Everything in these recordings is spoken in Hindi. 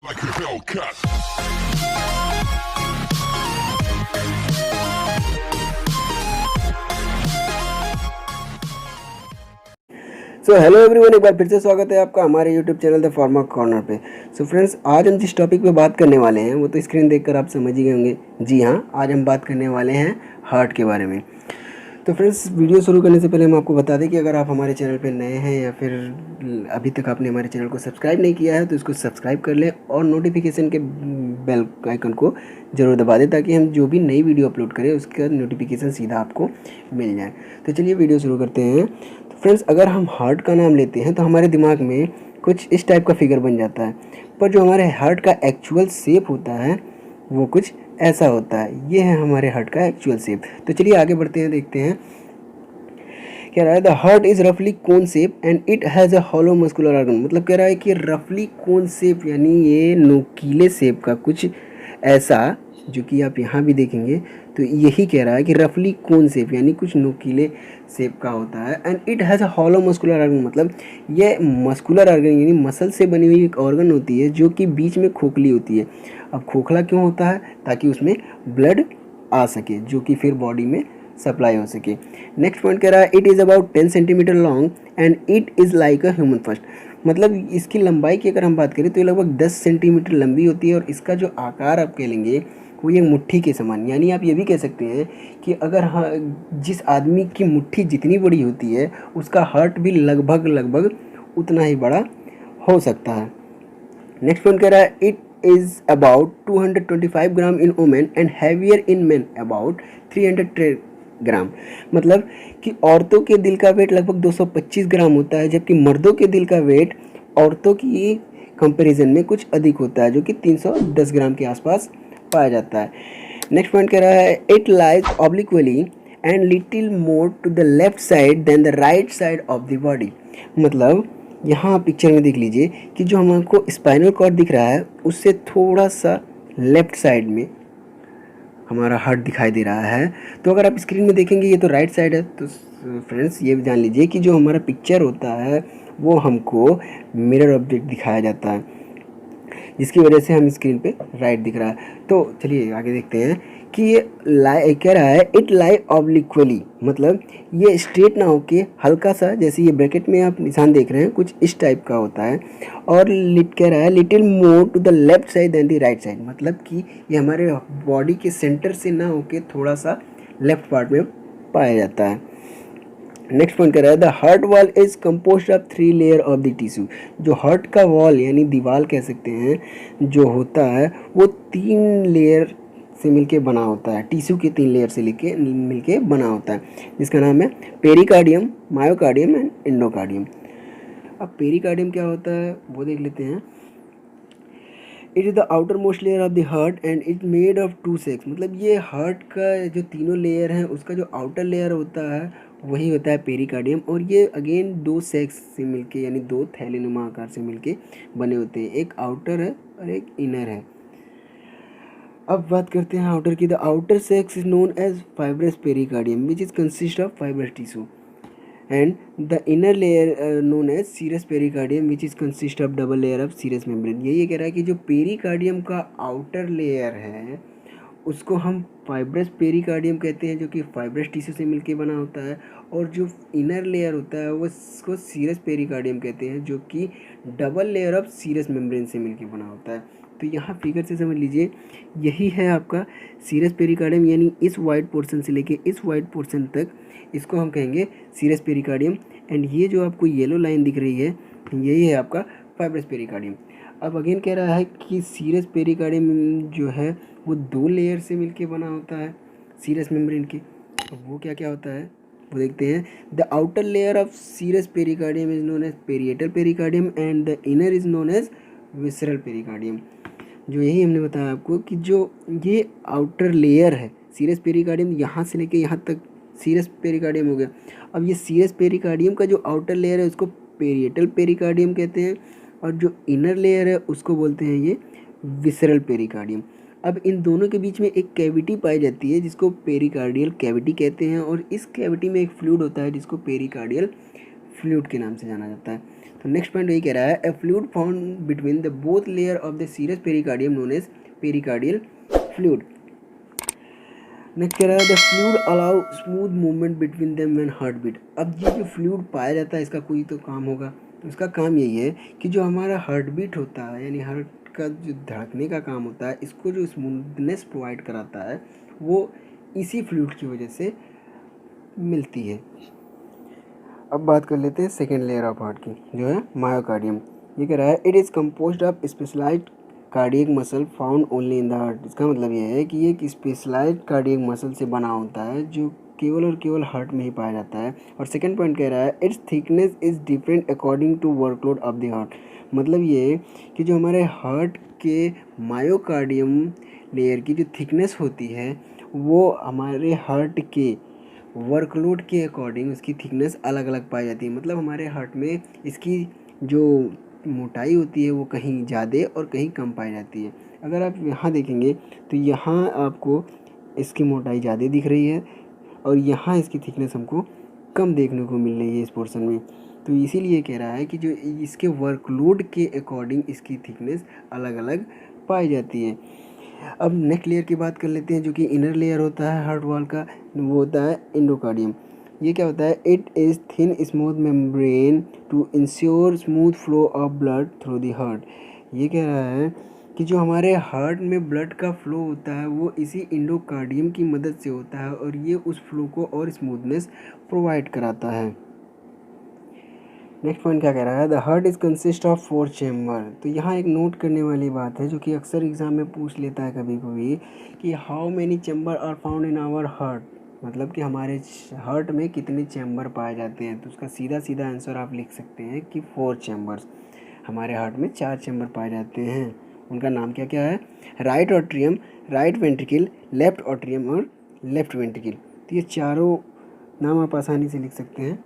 like a Hellcat. So hello everyone, एक बार फिर से स्वागत है आपका हमारे YouTube channel the pharma corner पे। सो फ्रेंड्स, आज हम जिस टॉपिक पे बात करने वाले हैं वो तो स्क्रीन देखकर आप समझ ही गए होंगे। जी हाँ, आज हम बात करने वाले हैं हार्ट के बारे में। तो फ्रेंड्स, वीडियो शुरू करने से पहले हम आपको बता दें कि अगर आप हमारे चैनल पे नए हैं या फिर अभी तक आपने हमारे चैनल को सब्सक्राइब नहीं किया है तो इसको सब्सक्राइब कर लें और नोटिफिकेशन के बेल आइकन को ज़रूर दबा दें ताकि हम जो भी नई वीडियो अपलोड करें उसका नोटिफिकेशन सीधा आपको मिल जाए। तो चलिए वीडियो शुरू करते हैं। तो फ्रेंड्स, अगर हम हार्ट का नाम लेते हैं तो हमारे दिमाग में कुछ इस टाइप का फिगर बन जाता है, पर जो हमारे हार्ट का एक्चुअल शेप होता है वो कुछ ऐसा होता है। ये है हमारे हार्ट का एक्चुअल शेप। तो चलिए आगे बढ़ते हैं, देखते हैं कह रहा है द हार्ट इज रफली cone shape and it has a hollow muscular organ. मतलब कह रहा है कि रफली कोन शेप यानी ये नुकीले शेप का कुछ ऐसा, जो कि आप यहाँ भी देखेंगे तो यही कह रहा है कि रफली कोन शेप यानी कुछ नुकीले शेप का होता है। And it has a hollow muscular organ, मतलब ये मस्कुलर ऑर्गन यानी मसल से बनी हुई एक ऑर्गन होती है जो कि बीच में खोखली होती है। अब खोखला क्यों होता है? ताकि उसमें ब्लड आ सके जो कि फिर बॉडी में सप्लाई हो सके। नेक्स्ट पॉइंट कह रहा है it is about 10 centimetre long and it is like a human first. मतलब इसकी लंबाई की अगर हम बात करें तो ये लगभग 10 सेंटीमीटर लंबी होती है और इसका जो आकार आप कह लेंगे वो ये मुट्ठी के समान। यानी आप ये भी कह सकते हैं कि अगर जिस आदमी की मुट्ठी जितनी बड़ी होती है उसका हार्ट भी लगभग लगभग उतना ही बड़ा हो सकता है। नेक्स्ट पॉइंट कह रहा है it is about 225 gram in women and heavier in main about 300 ग्राम। मतलब कि औरतों के दिल का वेट लगभग 225 ग्राम होता है, जबकि मर्दों के दिल का वेट औरतों की कंपैरिजन में कुछ अधिक होता है जो कि 310 ग्राम के आसपास पाया जाता है। नेक्स्ट पॉइंट कह रहा है it lies obliquely and little more to the left side than the right side of the body. मतलब यहाँ पिक्चर में देख लीजिए कि जो हमको स्पाइनल कॉर्ड दिख रहा है उससे थोड़ा सा लेफ्ट साइड में हमारा हार्ट दिखाई दे रहा है। तो अगर आप स्क्रीन में देखेंगे ये तो राइट साइड है। तो फ्रेंड्स, ये भी जान लीजिए कि जो हमारा पिक्चर होता है वो हमको मिरर ऑब्जेक्ट दिखाया जाता है, जिसकी वजह से हम स्क्रीन पे राइट दिख रहा है। तो चलिए आगे देखते हैं कि ये लाई कह रहा है इट लाई ऑब्लिक्वली, मतलब ये स्ट्रेट ना होके हल्का सा, जैसे ये ब्रैकेट में आप निशान देख रहे हैं कुछ इस टाइप का होता है। और लिट कह रहा है little more to the left side than the right side, मतलब कि ये हमारे बॉडी के सेंटर से ना होके थोड़ा सा लेफ्ट पार्ट में पाया जाता है। नेक्स्ट पॉइंट कर रहा है the heart wall is compose of 3 layer of the tissue. जो हार्ट का वॉल यानी दीवार कह सकते हैं जो होता है वो 3 लेयर से मिलके बना होता है। टिश्यू के 3 लेयर से मिलके बना होता है, जिसका नाम है पेरिकार्डियम, मायोकार्डियम एंड एंडोकार्डियम। अब पेरिकार्डियम क्या होता है वो देख लेते हैं। It is the outer most layer of the heart and it made of 2 sex. मतलब ये हार्ट का जो तीनों लेयर हैं उसका जो आउटर लेयर होता है वही होता है पेरिकार्डियम, और ये अगेन 2 सेक्स से मिलके यानी 2 थैलेनुमा आकार से मिलके बने होते हैं। एक आउटर है और एक इनर है। अब बात करते हैं आउटर की। The outer sac is known as fibrous pericardium which is consist of fibrous tissue and the inner layer known as serous pericardium which is consist of double layer of serous membrane। ये कह रहा है कि जो पेरिकार्डियम का आउटर लेयर है उसको हम फाइब्रस पेरिकार्डियम कहते हैं जो कि फाइब्रस टिश्यू से मिलके बना होता है, और जो इनर लेयर होता है वो उसको सीरस पेरिकार्डियम कहते हैं जो कि double layer of serous membrane से मिलके बना होता है। तो यहाँ फिगर से समझ लीजिए यही है आपका सीरस पेरिकार्डियम, यानी इस वाइट पोर्शन से लेके इस वाइट पोर्शन तक इसको हम कहेंगे सीरस पेरिकार्डियम। एंड ये जो आपको येलो लाइन दिख रही है यही है आपका फाइब्रस पेरिकार्डियम। अब अगेन कह रहा है कि सीरस पेरिकार्डियम जो है वो 2 लेयर से मिलके बना होता है सीरस मेम्ब्रेन के। अब वो क्या क्या होता है वो देखते हैं। The outer layer of serous pericardium is known as parietal pericardium and the inner is known as visceral pericardium. जो यही हमने बताया आपको कि जो ये आउटर लेयर है सीरस पेरिकार्डियम, यहाँ से लेके यहाँ तक सीरस पेरिकार्डियम हो गया। अब ये सीरस पेरिकार्डियम का जो आउटर लेयर है उसको पेरिएटल पेरिकार्डियम कहते हैं, और जो इनर लेयर है उसको बोलते हैं ये विसरल पेरिकार्डियम। अब इन दोनों के बीच में एक कैविटी पाई जाती है जिसको पेरिकार्डियल कैविटी कहते हैं, और इस कैविटी में एक फ्लूइड होता है जिसको पेरिकार्डियल फ्लूइड के नाम से जाना जाता है। तो नेक्स्ट पॉइंट यही कह रहा है, a fluid found between the both layer of the serous pericardium known as pericardial fluid. Next कह रहा है, the fluid allow smooth movement between them when heart beat. अब ये जो फ्लूइड पाया जाता है इसका कोई तो काम होगा, तो इसका काम यही है कि जो हमारा हार्ट बीट होता है यानी हार्ट का जो धड़कने का काम होता है, इसको जो स्मूथनेस प्रोवाइड कराता है वो इसी फ्लूइड की वजह से मिलती है। अब बात कर लेते हैं सेकेंड लेयर ऑफ हार्ट की, जो है मायोकार्डियम। ये कह रहा है, it is composed of specialized cardiac muscle found only in the heart. इसका मतलब ये है कि ये एक स्पेशलाइज्ड कार्डियक मसल से बना होता है जो केवल और केवल हार्ट में ही पाया जाता है। और सेकेंड पॉइंट कह रहा है, its thickness is different according to workload of the heart. मतलब ये कि जो हमारे हार्ट के मायोकार्डियम लेयर की जो थिकनेस होती है वो हमारे हार्ट के वर्कलोड के अकॉर्डिंग उसकी थिकनेस अलग अलग पाई जाती है। मतलब हमारे हार्ट में इसकी जो मोटाई होती है वो कहीं ज़्यादा और कहीं कम पाई जाती है। अगर आप यहाँ देखेंगे तो यहाँ आपको इसकी मोटाई ज़्यादा दिख रही है और यहाँ इसकी थिकनेस हमको कम देखने को मिल रही है इस पोर्शन में। तो इसीलिए कह रहा है कि जो इसके वर्कलोड के अकॉर्डिंग इसकी थिकनेस अलग अलग पाई जाती है। अब नेक्स्ट लेयर की बात कर लेते हैं, जो कि इनर लेयर होता है हार्ट वॉल का, वो होता है एंडोकार्डियम। ये क्या होता है, it is thin smooth membrane to ensure smooth flow of blood through the heart. ये कह रहा है कि जो हमारे हार्ट में ब्लड का फ्लो होता है वो इसी एंडोकार्डियम की मदद से होता है और ये उस फ्लो को और स्मूथनेस प्रोवाइड कराता है। नेक्स्ट पॉइंट क्या कह रहा है, the heart is consist of 4 chamber. तो यहाँ एक नोट करने वाली बात है जो कि अक्सर एग्जाम में पूछ लेता है कभी कभी कि how many chamber are found in our heart. मतलब कि हमारे हार्ट में कितने चैम्बर पाए जाते हैं। तो उसका सीधा सीधा आंसर आप लिख सकते हैं कि 4 चैम्बर्स। हमारे हार्ट में 4 चैम्बर पाए जाते हैं। उनका नाम क्या क्या है, right atrium, right ventricle, left atrium और लेफ्ट वेंट्रिकल। तो ये चारों नाम आप आसानी से लिख सकते हैं।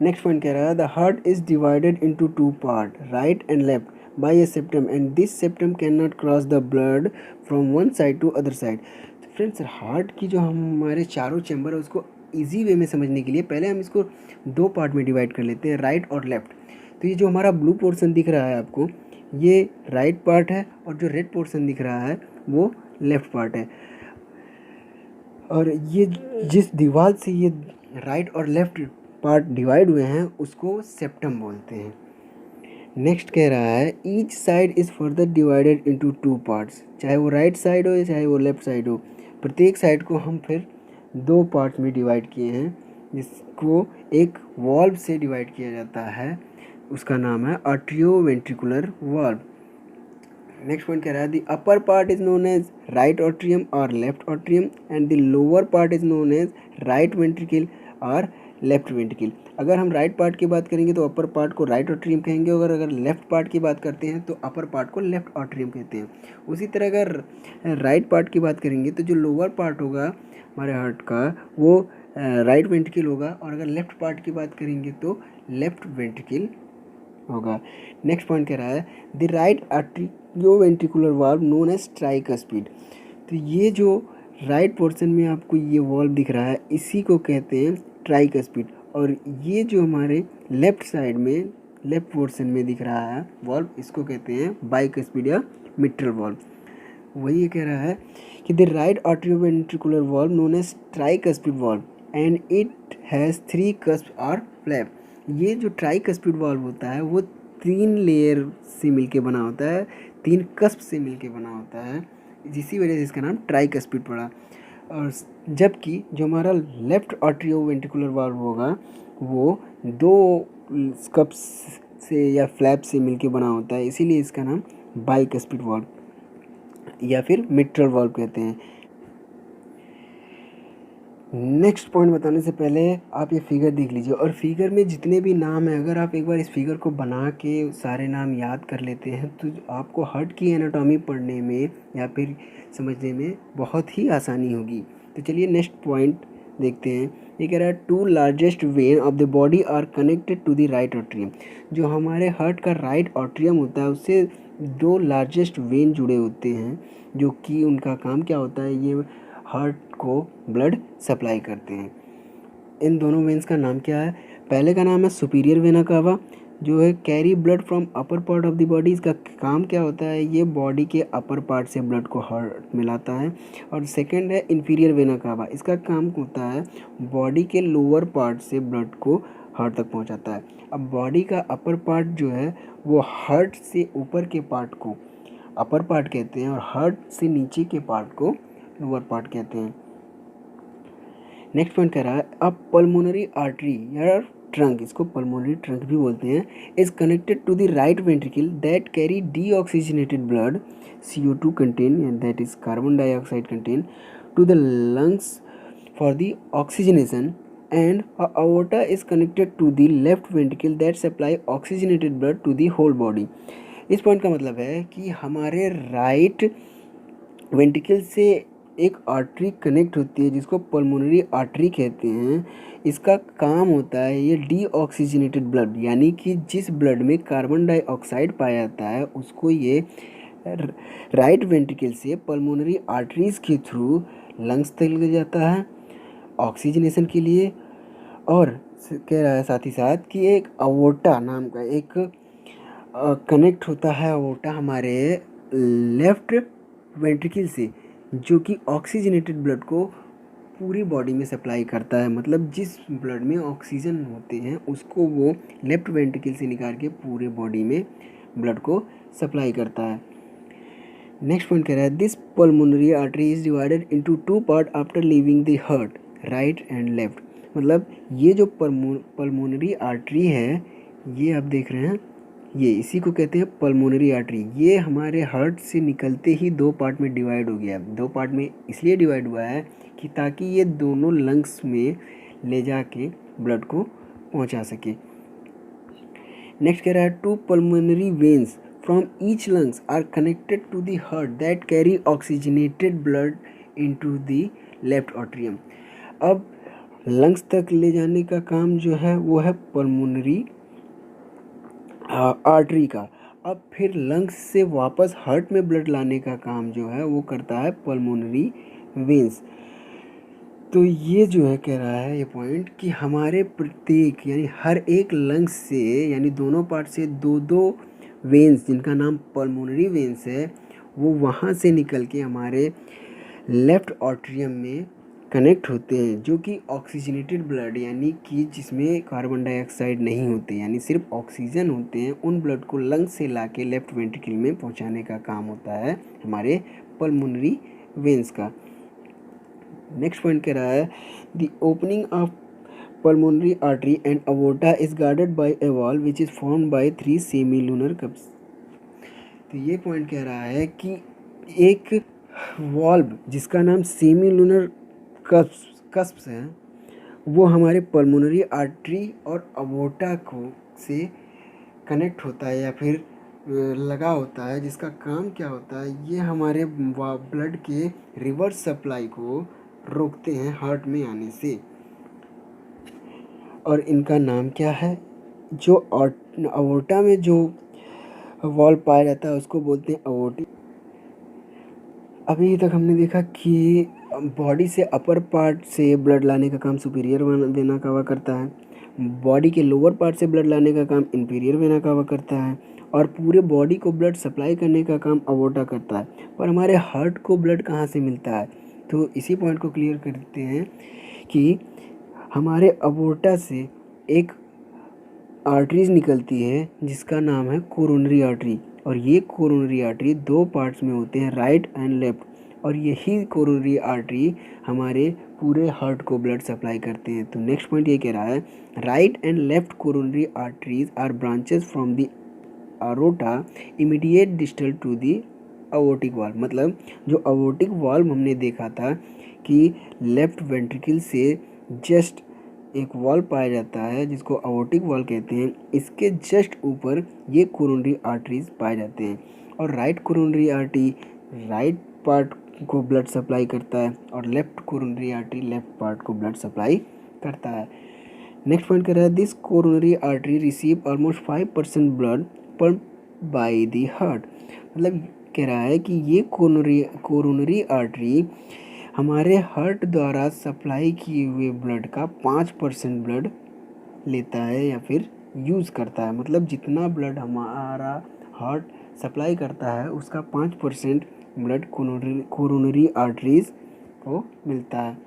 नेक्स्ट पॉइंट कह रहा है, the heart is divided into 2 part, right and left by a septum and this septum can not cross the blood from one side to other side. तो फ्रेंड्स, हार्ट की जो हमारे चारों चैम्बर है उसको ईजी वे में समझने के लिए पहले हम इसको 2 पार्ट में डिवाइड कर लेते हैं, राइट और लेफ्ट। तो ये जो हमारा ब्लू पोर्शन दिख रहा है आपको, ये राइट पार्ट है और जो रेड पोर्शन दिख रहा है वो लेफ्ट पार्ट है। और ये जिस दीवार से ये राइट और लेफ्ट पार्ट डिवाइड हुए हैं उसको सेप्टम बोलते हैं। नेक्स्ट कह रहा है, each side is further divided into 2 parts. चाहे वो राइट साइड हो या चाहे वो लेफ्ट साइड हो, प्रत्येक साइड को हम फिर 2 पार्ट्स में डिवाइड किए हैं, जिसको एक वॉल्व से डिवाइड किया जाता है। उसका नाम है आर्ट्रियोवेंट्रिकुलर वॉल्व। नेक्स्ट पॉइंट कह रहा है, the upper part is known as right atrium और left atrium and the lower part is known as right ventricle और लेफ्ट वेंट्रिकल। अगर हम राइट पार्ट की बात करेंगे तो अपर पार्ट को राइट ऑट्रियम कहेंगे, अगर लेफ्ट पार्ट की बात करते हैं तो अपर पार्ट को लेफ्ट ऑट्रियम कहते हैं। उसी तरह अगर राइट पार्ट की बात करेंगे तो जो लोअर पार्ट होगा हमारे हार्ट का वो राइट वेंट्रिकल होगा, और अगर लेफ्ट पार्ट की बात करेंगे तो लेफ्ट वेंट्रिकल होगा। नेक्स्ट पॉइंट कह रहा है, the right atrioventricular valve known as tricuspid. तो ये जो राइट पोर्शन में आपको ये वाल्व दिख रहा है इसी को कहते हैं ट्राइकस्पिड, और ये जो हमारे लेफ्ट साइड में लेफ्ट पोर्शन में दिख रहा है वाल्व इसको कहते हैं बाइकस्पिड या मिट्रल वाल्व। वही कह रहा है कि the right atrioventricular valve known as tricuspid valve and it has 3 cusp और फ्लैप। ये जो ट्राइकस्पिड वाल्व होता है वो 3 लेयर से मिलके बना होता है, 3 कस्प से मिलके बना होता है, इसी वजह से इसका नाम ट्राइकस्पिड पड़ा। और जबकि जो हमारा लेफ्ट आर्ट्रियोवेंट्रिकुलर वाल्व होगा वो 2 कस्प से या फ्लैप से मिलके बना होता है, इसीलिए इसका नाम बाइकस्पिड वाल्व या फिर मिट्रल वाल्व कहते हैं। नेक्स्ट पॉइंट बताने से पहले आप ये फिगर देख लीजिए, और फिगर में जितने भी नाम हैं अगर आप एक बार इस फिगर को बना के सारे नाम याद कर लेते हैं तो आपको हार्ट की एनाटॉमी पढ़ने में या फिर समझने में बहुत ही आसानी होगी। तो चलिए नेक्स्ट पॉइंट देखते हैं। ये कह रहा है, 2 largest vein of the body are connected to the right atrium. जो हमारे हार्ट का राइट ऑट्रियम होता है उससे 2 लार्जेस्ट वेन जुड़े होते हैं, जो कि उनका काम क्या होता है, ये हार्ट को ब्लड सप्लाई करते हैं। इन दोनों वेन्स का नाम क्या है, पहले का नाम है सुपीरियर वेना कावा जो है carry blood from upper part of the body. इसका काम क्या होता है, ये बॉडी के अपर पार्ट से ब्लड को हार्ट में लाता है। और सेकंड है इंफीरियर वेना कावा, इसका काम होता है बॉडी के लोअर पार्ट से ब्लड को हार्ट तक पहुंचाता है। अब बॉडी का अपर पार्ट जो है वो हार्ट से ऊपर के पार्ट को अपर पार्ट कहते हैं और हार्ट से नीचे के पार्ट को लोअर पार्ट कहते हैं। नेक्स्ट पॉइंट कह रहा है अब पल्मोनरी आर्टरी या ट्रंक, इसको पल्मोनरी ट्रंक भी बोलते हैं, is connected to the right ventricle that carry deoxygenated blood CO2 contain and that is carbon dioxide contain to the lungs for the oxygenation and aorta is connected to the left ventricle that supply oxygenated blood to the whole body। इस पॉइंट का मतलब है कि हमारे राइट वेंट्रिकल से एक आर्टरी कनेक्ट होती है जिसको पल्मोनरी आर्टरी कहते हैं। इसका काम होता है ये डीऑक्सीजनेटेड ब्लड, यानी कि जिस ब्लड में कार्बन डाइऑक्साइड पाया जाता है उसको ये राइट वेंट्रिकल से पल्मोनरी आर्टरीज के थ्रू लंग्स तक ले जाता है ऑक्सीजनेशन के लिए। और कह रहा है साथ ही साथ कि एक अवोटा नाम का एक कनेक्ट होता है अवोटा हमारे लेफ्ट वेंट्रिकल से, जो कि ऑक्सीजनेटेड ब्लड को पूरी बॉडी में सप्लाई करता है। मतलब जिस ब्लड में ऑक्सीजन होते हैं उसको वो लेफ्ट वेंट्रिकल से निकाल के पूरे बॉडी में ब्लड को सप्लाई करता है। नेक्स्ट पॉइंट कह रहा है this pulmonary artery is divided into 2 part after leaving the heart, right and left. मतलब ये जो पल्मोनरी आर्टरी है ये आप देख रहे हैं, ये इसी को कहते हैं पल्मोनरी आर्टरी। ये हमारे हार्ट से निकलते ही 2 पार्ट में डिवाइड हो गया। 2 पार्ट में इसलिए डिवाइड हुआ है कि ताकि ये दोनों लंग्स में ले जाके ब्लड को पहुंचा सके। नेक्स्ट कह रहा है 2 pulmonary veins from each lungs are connected to the heart that carry oxygenated blood into the left atrium. अब लंग्स तक ले जाने का काम जो है वो है पल्मोनरी आर्टरी का। अब फिर लंग्स से वापस हार्ट में ब्लड लाने का काम जो है वो करता है पल्मोनरी वेन्स। तो ये जो है कह रहा है ये पॉइंट कि हमारे प्रत्येक यानी हर एक लंग्स से यानी दोनों पार्ट से 2-2 वेन्स जिनका नाम पल्मोनरी वेन्स है वो वहाँ से निकल के हमारे लेफ्ट आर्टरियम में कनेक्ट होते हैं, जो कि ऑक्सीजनेटेड ब्लड यानी कि जिसमें कार्बन डाइऑक्साइड नहीं होते यानी सिर्फ ऑक्सीजन होते हैं, उन ब्लड को लंग्स से ला के लेफ्ट वेंट्रिकल में पहुंचाने का काम होता है हमारे पल्मोनरी वेन्स का। नेक्स्ट पॉइंट कह रहा है the opening of pulmonary artery and aorta is guarded by a wall which is formed by 3 semilunar cups. तो ये पॉइंट कह रहा है कि एक वॉल्व जिसका नाम सेमीलुनर कस्प्स है वो हमारे पल्मोनरी आर्टरी और अवोर्टा को से कनेक्ट होता है या फिर लगा होता है, जिसका काम क्या होता है ये हमारे ब्लड के रिवर्स सप्लाई को रोकते हैं हार्ट में आने से। और इनका नाम क्या है, जो अवोर्टा में जो वॉल्व पाया जाता है उसको बोलते हैं अवोर्टी। अभी तक हमने देखा कि बॉडी से अपर पार्ट से ब्लड लाने का काम सुपीरियर वेना कावा करता है, बॉडी के लोअर पार्ट से ब्लड लाने का काम इंफीरियर वेना कावा करता है और पूरे बॉडी को ब्लड सप्लाई करने का काम अवोर्टा करता है। पर हमारे हार्ट को ब्लड कहाँ से मिलता है, तो इसी पॉइंट को क्लियर करते हैं कि हमारे अवोर्टा से एक आर्टरीज निकलती है जिसका नाम है कोरोनरी आर्टरी, और ये कोरोनरी आर्टरी 2 पार्ट्स में होते हैं, राइट एंड लेफ्ट, और यही कोरोनरी आर्टरी हमारे पूरे हार्ट को ब्लड सप्लाई करते हैं। तो नेक्स्ट पॉइंट ये कह रहा है right and left coronary arteries are branches from the aorta immediate distal to the aortic valve. मतलब जो अवोटिक वाल्व हमने देखा था कि लेफ्ट वेंट्रिकल से जस्ट एक वाल्व पाया जाता है जिसको अवोटिक वाल्व कहते हैं, इसके जस्ट ऊपर ये कोरोनरी आर्टरीज पाए जाते हैं। और right coronary artery right part को ब्लड सप्लाई करता है और left coronary artery left part को ब्लड सप्लाई करता है। नेक्स्ट पॉइंट कह रहा है this coronary artery receive almost 5% blood पर बाय द हार्ट। मतलब कह रहा है कि ये कोरोनरी आर्टरी हमारे हार्ट द्वारा सप्लाई किए हुए ब्लड का 5% ब्लड लेता है या फिर यूज़ करता है, मतलब जितना ब्लड हमारा हार्ट सप्लाई करता है उसका 5% ब्लड कोरोनरी आर्टरीज़ को मिलता है।